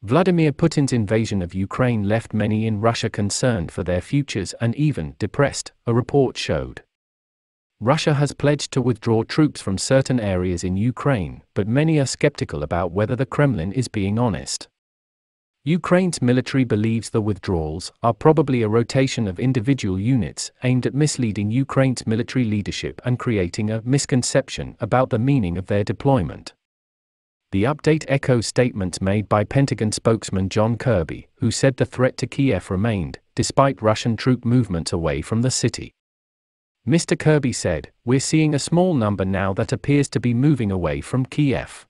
Vladimir Putin's invasion of Ukraine left many in Russia concerned for their futures and even depressed, a report showed. Russia has pledged to withdraw troops from certain areas in Ukraine, but many are skeptical about whether the Kremlin is being honest. Ukraine's military believes the withdrawals are probably a rotation of individual units aimed at misleading Ukraine's military leadership and creating a misconception about the meaning of their deployment. The update echoes statements made by Pentagon spokesman John Kirby, who said the threat to Kiev remained, despite Russian troop movements away from the city. Mr. Kirby said, "We're seeing a small number now that appears to be moving away from Kiev.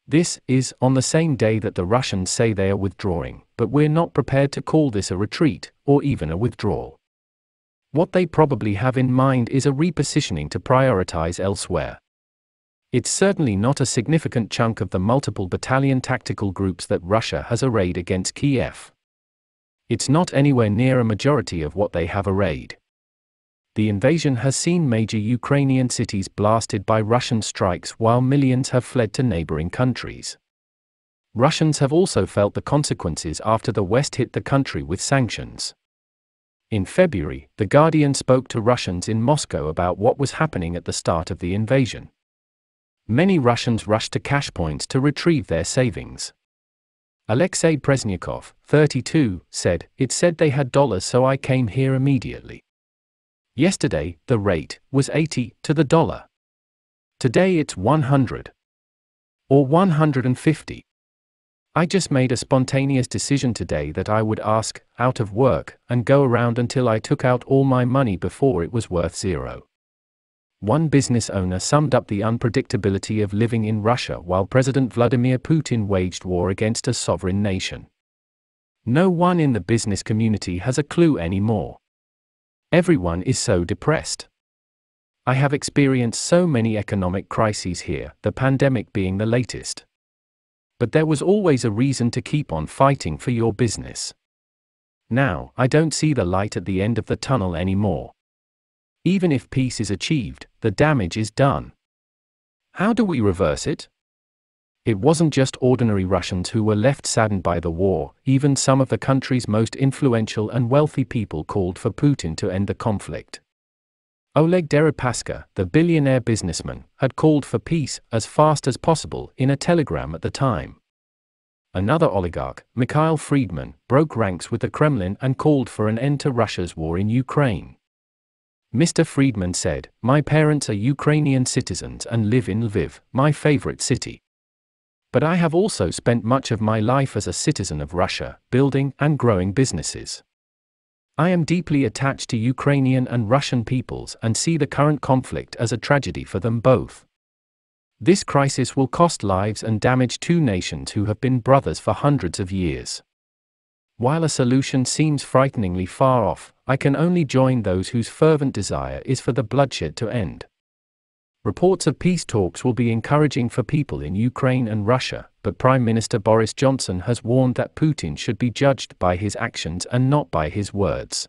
This is on the same day that the Russians say they are withdrawing, but we're not prepared to call this a retreat, or even a withdrawal. What they probably have in mind is a repositioning to prioritize elsewhere. It's certainly not a significant chunk of the multiple battalion tactical groups that Russia has arrayed against Kiev. It's not anywhere near a majority of what they have arrayed." The invasion has seen major Ukrainian cities blasted by Russian strikes while millions have fled to neighboring countries. Russians have also felt the consequences after the West hit the country with sanctions. In February, The Guardian spoke to Russians in Moscow about what was happening at the start of the invasion. Many Russians rushed to cash points to retrieve their savings. Alexei Presnyakov, 32, said, "It said they had dollars, so I came here immediately. Yesterday, the rate was 80 to the dollar. Today it's 100. Or 150. I just made a spontaneous decision today that I would ask, out of work, and go around until I took out all my money before it was worth zero." One business owner summed up the unpredictability of living in Russia while President Vladimir Putin waged war against a sovereign nation. No one in the business community has a clue anymore. Everyone is so depressed. I have experienced so many economic crises here, the pandemic being the latest. But there was always a reason to keep on fighting for your business. Now, I don't see the light at the end of the tunnel anymore. Even if peace is achieved, the damage is done. How do we reverse it? It wasn't just ordinary Russians who were left saddened by the war, even some of the country's most influential and wealthy people called for Putin to end the conflict. Oleg Deripaska, the billionaire businessman, had called for peace as fast as possible in a telegram at the time. Another oligarch, Mikhail Friedman, broke ranks with the Kremlin and called for an end to Russia's war in Ukraine. Mr. Friedman said, "My parents are Ukrainian citizens and live in Lviv, my favorite city. But I have also spent much of my life as a citizen of Russia, building and growing businesses. I am deeply attached to Ukrainian and Russian peoples and see the current conflict as a tragedy for them both. This crisis will cost lives and damage two nations who have been brothers for hundreds of years. While a solution seems frighteningly far off, I can only join those whose fervent desire is for the bloodshed to end." Reports of peace talks will be encouraging for people in Ukraine and Russia, but Prime Minister Boris Johnson has warned that Putin should be judged by his actions and not by his words.